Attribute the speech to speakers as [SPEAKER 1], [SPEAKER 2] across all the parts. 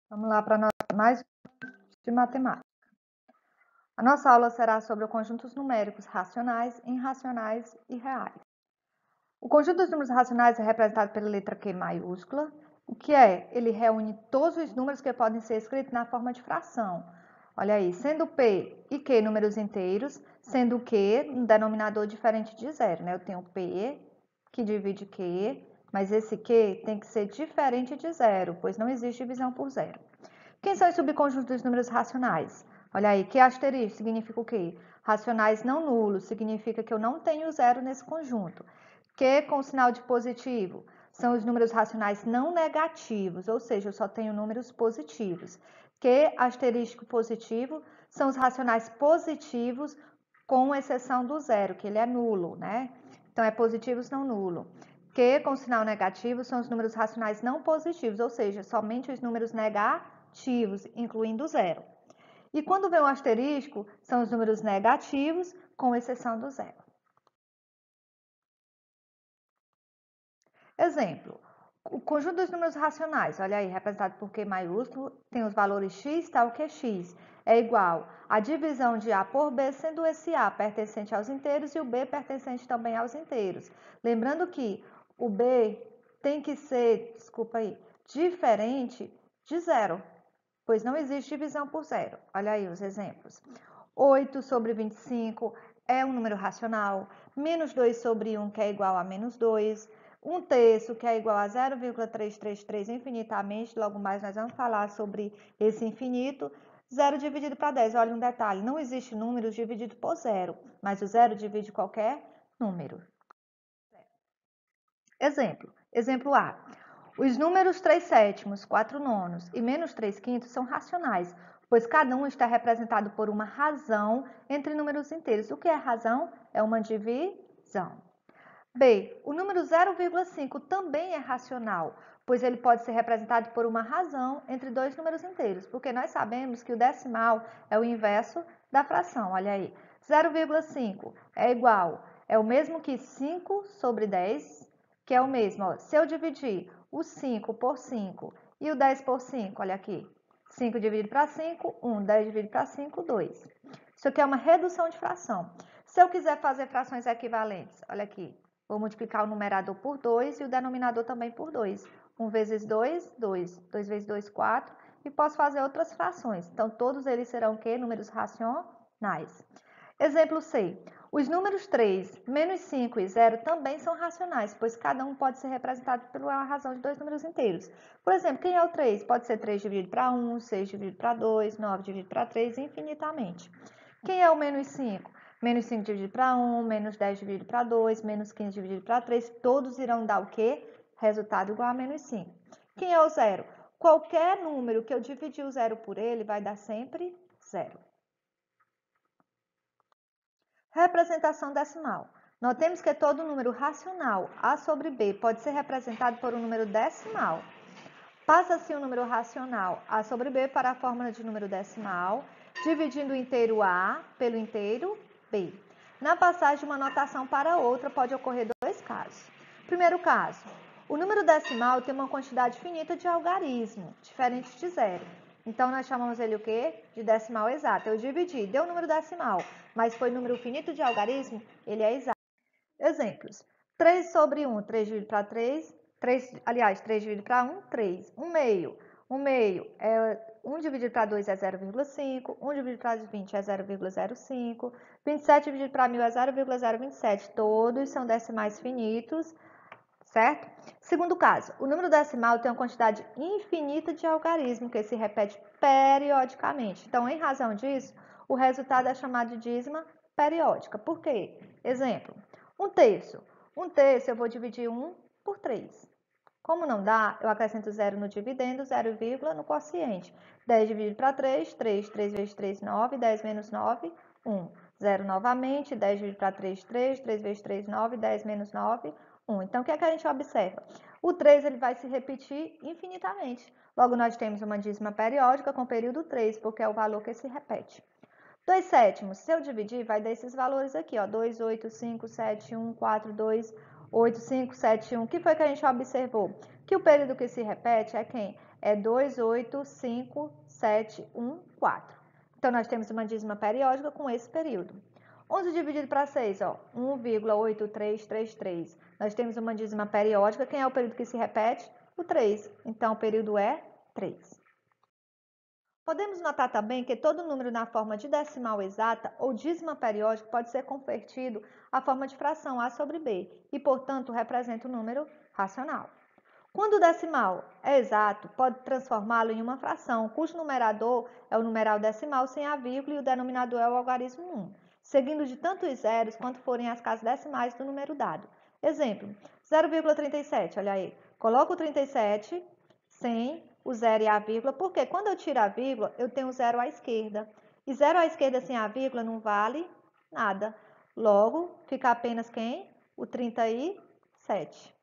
[SPEAKER 1] Vamos lá para mais de matemática. A nossa aula será sobre conjuntos numéricos racionais, irracionais e reais. O conjunto dos números racionais é representado pela letra Q maiúscula. O que é? Ele reúne todos os números que podem ser escritos na forma de fração. Olha aí, sendo P e Q números inteiros, sendo Q um denominador diferente de zero, né? Eu tenho P que divide Q, mas esse Q tem que ser diferente de zero, pois não existe divisão por zero. Quem são os subconjuntos dos números racionais? Olha aí, Q asterisco significa o quê? Racionais não nulos, significa que eu não tenho zero nesse conjunto. Q com sinal de positivo são os números racionais não negativos, ou seja, eu só tenho números positivos. Q asterisco positivo são os racionais positivos, com exceção do zero, que ele é nulo, né? Então, é positivos não nulo. Q com sinal negativo são os números racionais não positivos, ou seja, somente os números negativos, incluindo zero. E quando vem o asterisco, são os números negativos, com exceção do zero. Exemplo, o conjunto dos números racionais, olha aí, representado por Q maiúsculo, tem os valores x, tal que x, é igual à divisão de A por B, sendo esse A pertencente aos inteiros e o B pertencente também aos inteiros. Lembrando que o B tem que ser, diferente de zero, pois não existe divisão por zero. Olha aí os exemplos. 8 sobre 25 é um número racional, menos 2 sobre 1, que é igual a menos 2, 1/3, que é igual a 0,333 infinitamente, logo mais nós vamos falar sobre esse infinito. 0 dividido para 10, olha um detalhe, não existe números dividido por zero, mas o zero divide qualquer número. Exemplo A. Os números 3/7, 4/9 e menos 3/5 são racionais, pois cada um está representado por uma razão entre números inteiros. O que é razão? É uma divisão. B. O número 0,5 também é racional, pois ele pode ser representado por uma razão entre dois números inteiros, porque nós sabemos que o decimal é o inverso da fração. Olha aí, 0,5 é o mesmo que 5 sobre 10, que é o mesmo. Ó, se eu dividir o 5 por 5 e o 10 por 5, olha aqui, 5 dividido para 5, 1, 10 dividido para 5, 2. Isso aqui é uma redução de fração. Se eu quiser fazer frações equivalentes, olha aqui, vou multiplicar o numerador por 2 e o denominador também por 2. 1 vezes 2, 2. 2 vezes 2, 4. E posso fazer outras frações. Então, todos eles serão o quê? Números racionais. Exemplo C. Os números 3, menos 5 e 0 também são racionais, pois cada um pode ser representado pela razão de dois números inteiros. Por exemplo, quem é o 3? Pode ser 3 dividido para 1, 6 dividido para 2, 9 dividido para 3, infinitamente. Quem é o menos 5? Menos 5 dividido para 1, menos 10 dividido para 2, menos 15 dividido para 3, todos irão dar o quê? Resultado igual a menos 5. Quem é o 0? Qualquer número que eu dividir o 0 por ele vai dar sempre 0. Representação decimal. Notemos que todo número racional A sobre B pode ser representado por um número decimal. Passa-se o número racional A sobre B para a fórmula de número decimal, dividindo o inteiro A pelo inteiro B. Na passagem de uma notação para outra, pode ocorrer dois casos. Primeiro caso, o número decimal tem uma quantidade finita de algarismo, diferente de zero. Então, nós chamamos ele o quê? De decimal exato. Eu dividi, deu o número decimal, mas foi número finito de algarismo, ele é exato. Exemplos. 3 sobre 1, 3 dividido para 3, 3 dividido para 1, 3. 1 meio. 1 meio é 1 dividido para 2 é 0,5, 1 dividido para 20 é 0,05, 27 dividido para 1000 é 0,027. Todos são decimais finitos, certo? Segundo caso, o número decimal tem uma quantidade infinita de algarismo que se repete periodicamente. Então, em razão disso, o resultado é chamado de dízima periódica. Por quê? Exemplo, 1/3. 1/3 eu vou dividir 1 por 3. Como não dá, eu acrescento 0 no dividendo, 0, no quociente. 10 dividido para 3, 3. 3 vezes 3, 9. 10 menos 9, 1. 0 novamente, 10 dividido para 3, 3. 3 vezes 3, 9. 10 menos 9, 1. Então, o que é que a gente observa? O 3 ele vai se repetir infinitamente. Logo, nós temos uma dízima periódica com período 3, porque é o valor que se repete. 2/7, se eu dividir, vai dar esses valores aqui, ó, 2, 8, 5, 7, 1, 4, 2, 8, 5, 7, 1. O que foi que a gente observou? Que o período que se repete é quem? É 2, 8, 5, 7, 1, 4. Então, nós temos uma dízima periódica com esse período. 11 dividido para 6, ó, 1,8333. Nós temos uma dízima periódica. Quem é o período que se repete? O 3. Então, o período é 3. Podemos notar também que todo número na forma de decimal exata ou dízima periódica pode ser convertido à forma de fração A sobre B e, portanto, representa o número racional. Quando o decimal é exato, pode transformá-lo em uma fração, cujo numerador é o numeral decimal sem a vírgula e o denominador é o algarismo 1, seguindo de tanto os zeros quanto forem as casas decimais do número dado. Exemplo, 0,37, olha aí. Coloco o 37 sem o zero e a vírgula, porque quando eu tiro a vírgula, eu tenho zero à esquerda. E zero à esquerda sem a vírgula não vale nada. Logo, fica apenas quem? O 37.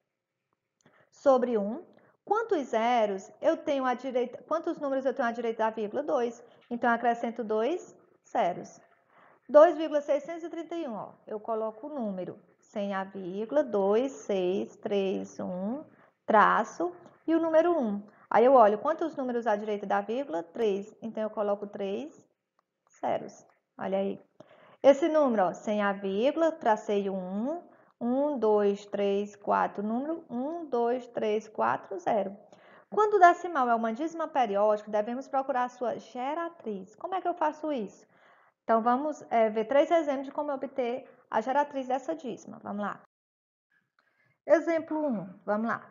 [SPEAKER 1] Sobre 1, quantos zeros eu tenho à direita, quantos números eu tenho à direita da vírgula? 2. Então, eu acrescento 2 zeros. 2,631, ó, eu coloco o número sem a vírgula, 2, 6, 3, 1, traço, e o número 1. Aí eu olho quantos números à direita da vírgula? 3. Então, eu coloco 3 zeros. Olha aí. Esse número, ó, sem a vírgula, tracei o 1. 1, 2, 3, 4, número 1, 2, 3, 4, 0. Quando o decimal é uma dízima periódica, devemos procurar a sua geratriz. Como é que eu faço isso? Então, vamos ver 3 exemplos de como obter a geratriz dessa dízima. Vamos lá. Exemplo 1, vamos lá.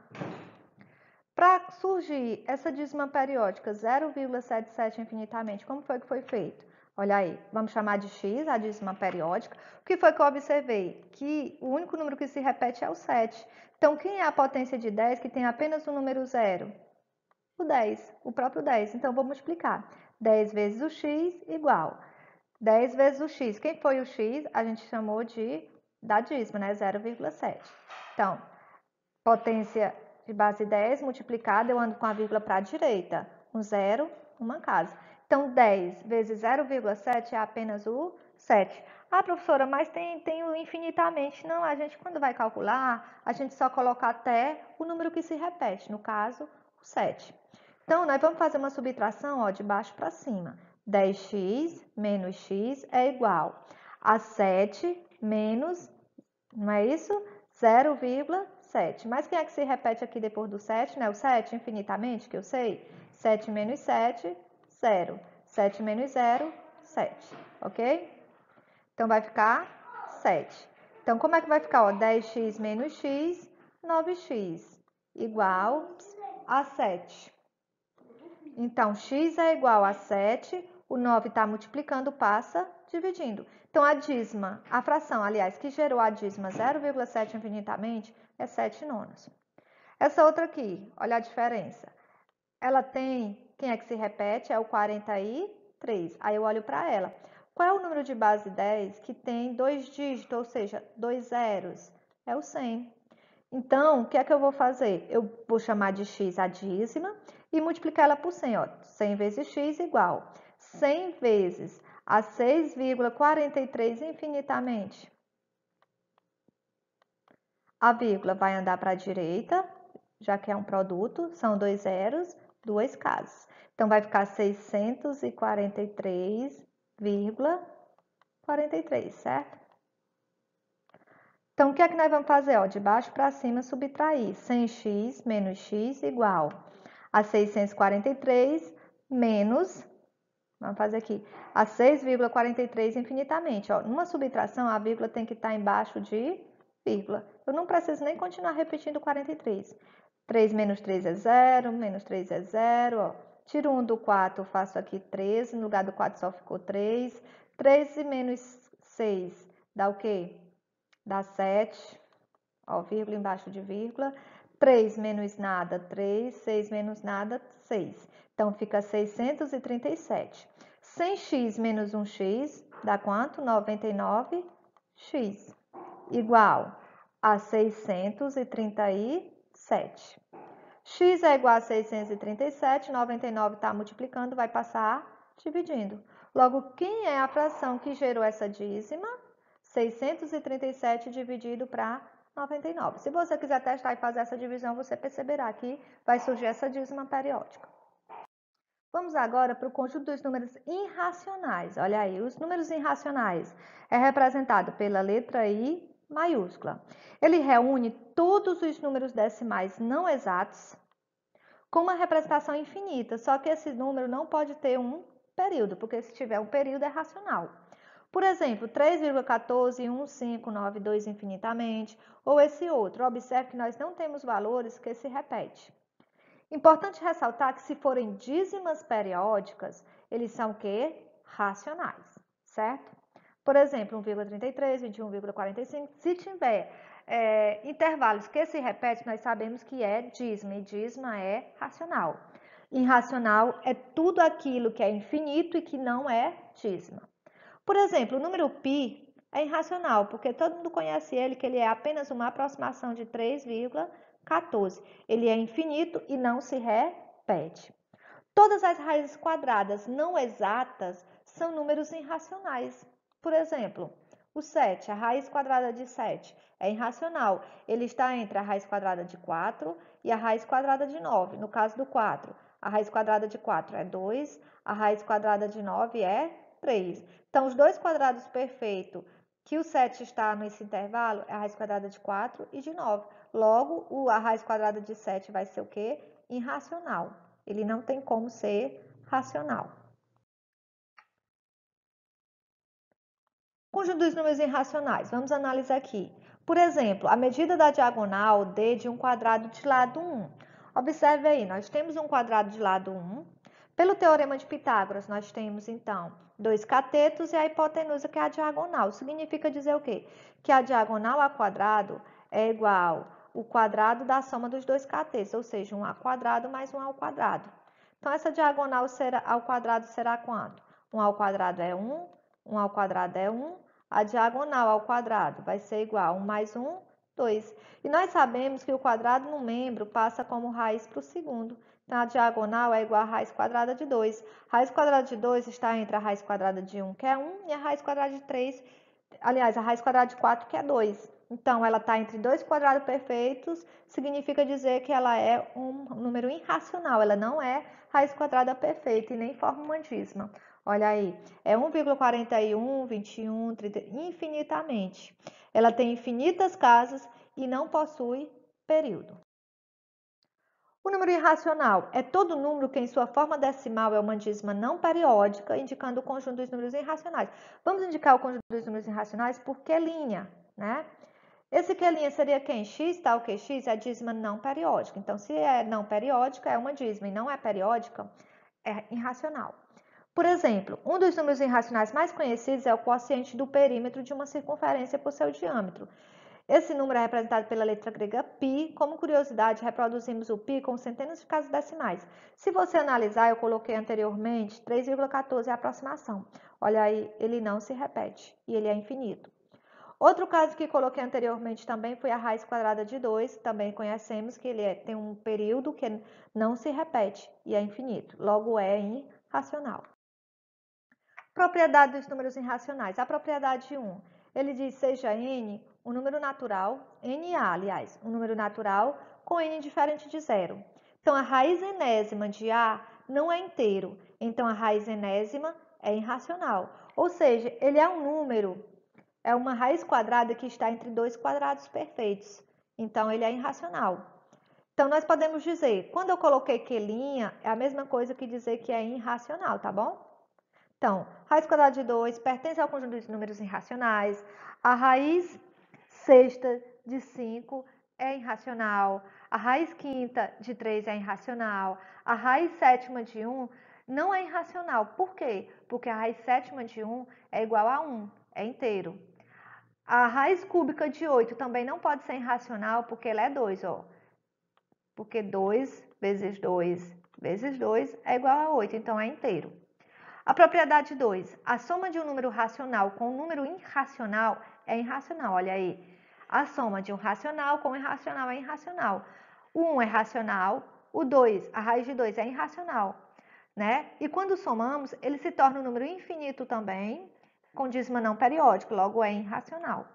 [SPEAKER 1] Para surgir essa dízima periódica 0,77 infinitamente, como foi que foi feito? Olha aí, vamos chamar de x, a dízima periódica. O que foi que eu observei? Que o único número que se repete é o 7. Então, quem é a potência de 10 que tem apenas o número 0? O 10, o próprio 10. Então, vou multiplicar. 10 vezes o x igual 10 vezes o x. Quem foi o x? A gente chamou da dízima, né? 0,7. Então, potência de base 10 multiplicada, eu ando com a vírgula para a direita. Um zero, uma casa. Então, 10 vezes 0,7 é apenas o 7. Ah, professora, mas tem o infinitamente. Não, a gente, quando vai calcular, a gente só coloca até o número que se repete, no caso, o 7. Então, nós vamos fazer uma subtração, ó, de baixo para cima. 10x menos x é igual a 7 menos, não é isso? 0,7. Mas quem é que se repete aqui depois do 7, né? O 7 infinitamente, que eu sei. 7 menos 7, 0. 7 menos 0, 7. Ok? Então, vai ficar 7. Então, como é que vai ficar? Ó, 10x menos x, 9x, igual a 7. Então, x é igual a 7, o 9 está multiplicando, passa dividindo. Então, a dízima, a fração, aliás, que gerou a dízima 0,7 infinitamente, é 7 nonos. Essa outra aqui, olha a diferença. Ela tem, quem é que se repete? É o 43. Aí eu olho para ela. Qual é o número de base 10 que tem 2 dígitos, ou seja, 2 zeros? É o 100. Então, o que é que eu vou fazer? Eu vou chamar de x a dízima e multiplicar ela por 100. Ó. 100 vezes x igual 100 vezes a 6,43 infinitamente. A vírgula vai andar para a direita, já que é um produto, são 2 zeros, 2 casas. Então, vai ficar 643,43, certo? Então, o que é que nós vamos fazer? Ó, de baixo para cima, subtrair 100x menos x igual a 643 menos, vamos fazer aqui, a 6,43 infinitamente. Ó, numa subtração, a vírgula tem que estar embaixo de vírgula. Eu não preciso nem continuar repetindo 43. 3 menos 3 é 0, menos 3 é 0. Ó. Tiro 1 do 4, faço aqui 13, no lugar do 4 só ficou 3. 13 menos 6 dá o quê? Dá 7, ó, vírgula embaixo de vírgula. 3 menos nada, 3. 6 menos nada, 6. Então, fica 637. 100x menos 1x dá quanto? 99x. Igual a 637. X é igual a 637, 99 está multiplicando, vai passar dividindo. Logo, quem é a fração que gerou essa dízima? 637 dividido para 99. Se você quiser testar e fazer essa divisão, você perceberá que vai surgir essa dízima periódica. Vamos agora para o conjunto dos números irracionais. Olha aí, os números irracionais é representado pela letra I maiúscula. Ele reúne todos os números decimais não exatos com uma representação infinita, só que esse número não pode ter um período, porque se tiver um período é racional. Por exemplo, 3,141,592 infinitamente, ou esse outro. Observe que nós não temos valores que se repetem. Importante ressaltar que se forem dízimas periódicas, eles são o quê? Racionais, certo? Por exemplo, 1,33, 21,45, se tiver intervalos que se repetem, nós sabemos que é dízima, e dízima é racional. Irracional é tudo aquilo que é infinito e que não é dízima. Por exemplo, o número π é irracional, porque todo mundo conhece ele, que ele é apenas uma aproximação de 3,14. Ele é infinito e não se repete. Todas as raízes quadradas não exatas são números irracionais. Por exemplo, o 7, a raiz quadrada de 7 é irracional. Ele está entre a raiz quadrada de 4 e a raiz quadrada de 9. No caso do 4, a raiz quadrada de 4 é 2, a raiz quadrada de 9 é 3. Então, os dois quadrados perfeitos que o 7 está nesse intervalo é a raiz quadrada de 4 e de 9. Logo, a raiz quadrada de 7 vai ser o quê? Irracional. Ele não tem como ser racional. Conjunto dos números irracionais. Vamos analisar aqui. Por exemplo, a medida da diagonal D de um quadrado de lado 1. Observe aí, nós temos um quadrado de lado 1. Pelo teorema de Pitágoras, nós temos, então, dois catetos e a hipotenusa, que é a diagonal. Significa dizer o quê? Que a diagonal ao quadrado é igual ao quadrado da soma dos dois catetos, ou seja, 1 ao quadrado mais 1 ao quadrado. Então, essa diagonal ao quadrado será quanto? 1 ao quadrado é 1, 1 ao quadrado é 1, a diagonal ao quadrado vai ser igual a 1 mais 1, 2. E nós sabemos que o quadrado no membro passa como raiz para o segundo. Então, a diagonal é igual a raiz quadrada de 2. Raiz quadrada de 2 está entre a raiz quadrada de 1, que é 1, e a raiz quadrada de 3, aliás, a raiz quadrada de 4, que é 2. Então, ela está entre dois quadrados perfeitos, significa dizer que ela é um número irracional, ela não é raiz quadrada perfeita e nem forma uma dízima. Olha aí, é 1,41, 21, 30, infinitamente. Ela tem infinitas casas e não possui período. O número irracional é todo número que em sua forma decimal é uma dízima não periódica, indicando o conjunto dos números irracionais. Vamos indicar o conjunto dos números irracionais por Q', né? Esse Q' seria quem? X tal que X é a dízima não periódica. Então, se é não periódica, é uma dízima, e não é periódica, é irracional. Por exemplo, um dos números irracionais mais conhecidos é o quociente do perímetro de uma circunferência por seu diâmetro. Esse número é representado pela letra grega π. Como curiosidade, reproduzimos o π com centenas de casas decimais. Se você analisar, eu coloquei anteriormente 3,14 é a aproximação. Olha aí, ele não se repete e ele é infinito. Outro caso que coloquei anteriormente também foi a raiz quadrada de 2. Também conhecemos que ele tem um período que não se repete e é infinito. Logo, é irracional. Propriedade dos números irracionais. A propriedade 1, ele diz seja n um número natural, NA, aliás, um número natural com n diferente de zero. Então, a raiz enésima de A não é inteiro, então a raiz enésima é irracional. Ou seja, ele é um número, é uma raiz quadrada que está entre dois quadrados perfeitos. Então, ele é irracional. Então, nós podemos dizer, quando eu coloquei Q', é a mesma coisa que dizer que é irracional, tá bom? Então, raiz quadrada de 2 pertence ao conjunto de números irracionais. A raiz sexta de 5 é irracional. A raiz quinta de 3 é irracional. A raiz sétima de 1 não é irracional. Por quê? Porque a raiz sétima de 1 é igual a 1, é inteiro. A raiz cúbica de 8 também não pode ser irracional, porque ela é 2, ó. Porque 2 vezes 2 vezes 2 é igual a 8, então é inteiro. A propriedade 2, a soma de um número racional com um número irracional é irracional, olha aí. A soma de um racional com um irracional é irracional. O 1 é racional, o 2, a raiz de 2 é irracional, né? E quando somamos, ele se torna um número infinito também, com dízima não periódica, logo é irracional.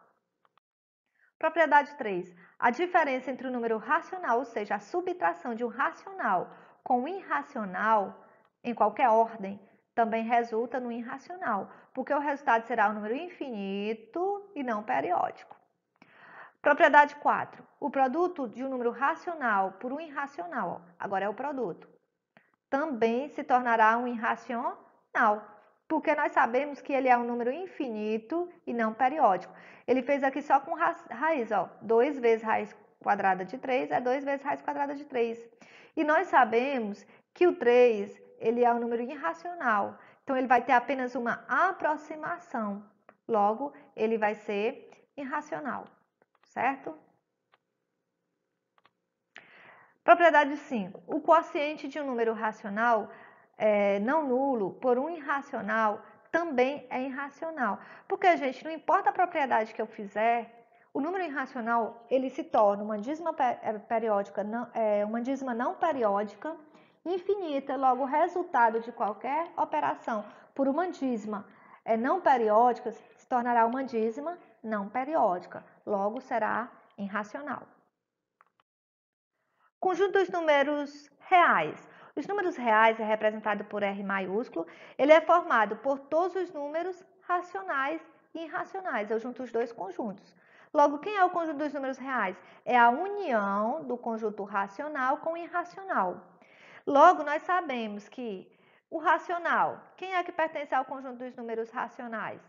[SPEAKER 1] Propriedade 3. A diferença entre o número racional, ou seja, a subtração de um racional com um irracional, em qualquer ordem, também resulta no irracional, porque o resultado será um número infinito e não periódico. Propriedade 4. O produto de um número racional por um irracional, agora é o produto, também se tornará um irracional, porque nós sabemos que ele é um número infinito e não periódico. Ele fez aqui só com raiz, ó, 2 vezes raiz quadrada de 3 é 2 vezes raiz quadrada de 3. E nós sabemos que o 3, ele é um número irracional, então ele vai ter apenas uma aproximação, logo ele vai ser irracional, certo? Propriedade 5. O quociente de um número racional não nulo por um irracional também é irracional. Porque, gente, não importa a propriedade que eu fizer, o número irracional ele se torna uma dízima periódica, uma dízima não periódica infinita. Logo, o resultado de qualquer operação por uma dízima não periódica se tornará uma dízima não periódica. Logo, será irracional. Conjunto dos números reais. Os números reais é representado por R maiúsculo. Ele é formado por todos os números racionais e irracionais. Eu junto os dois conjuntos. Logo, quem é o conjunto dos números reais? É a união do conjunto racional com o irracional. Logo, nós sabemos que o racional, quem é que pertence ao conjunto dos números racionais?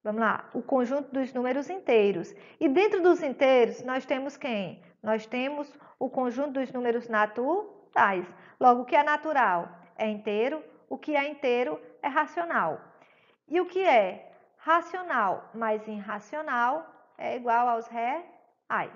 [SPEAKER 1] Vamos lá, o conjunto dos números inteiros. E dentro dos inteiros, nós temos quem? Nós temos o conjunto dos números naturais. Logo, o que é natural é inteiro, o que é inteiro é racional. E o que é racional mais irracional é igual aos reais.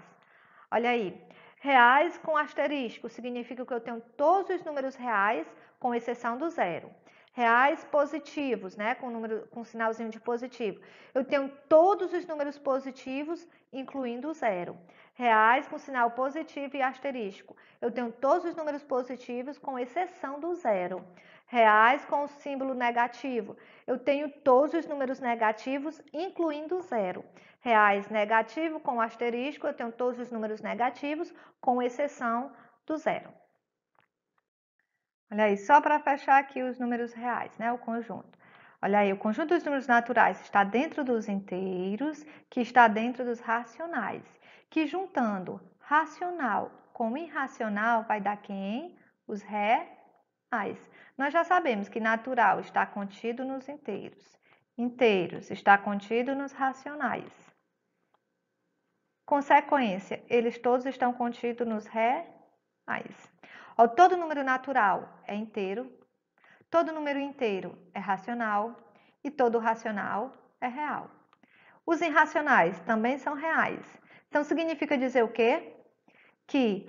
[SPEAKER 1] Olha aí, reais com asterisco significa que eu tenho todos os números reais, com exceção do zero. Reais positivos, né, com sinalzinho de positivo. Eu tenho todos os números positivos, incluindo o zero. Reais com sinal positivo e asterisco. Eu tenho todos os números positivos, com exceção do zero. Reais com o símbolo negativo. Eu tenho todos os números negativos, incluindo o zero. Reais negativo com asterisco, eu tenho todos os números negativos, com exceção do zero. Olha aí, só para fechar aqui os números reais, né? O conjunto. Olha aí, o conjunto dos números naturais está dentro dos inteiros, que está dentro dos racionais. Que juntando racional com irracional vai dar quem? Os reais. Nós já sabemos que natural está contido nos inteiros. Inteiros está contido nos racionais. Consequência, eles todos estão contidos nos reais. Todo número natural é inteiro, todo número inteiro é racional e todo racional é real. Os irracionais também são reais. Então, significa dizer o quê? Que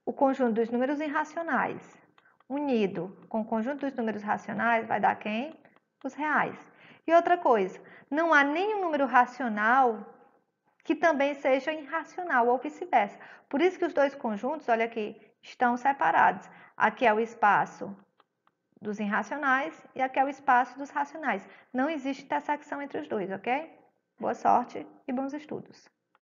[SPEAKER 1] o conjunto dos números irracionais unido com o conjunto dos números racionais vai dar quem? Os reais. E outra coisa, não há nenhum número racional que também seja irracional ou vice-versa. Por isso que os dois conjuntos, olha aqui, estão separados. Aqui é o espaço dos irracionais e aqui é o espaço dos racionais. Não existe intersecção entre os dois, ok? Boa sorte e bons estudos!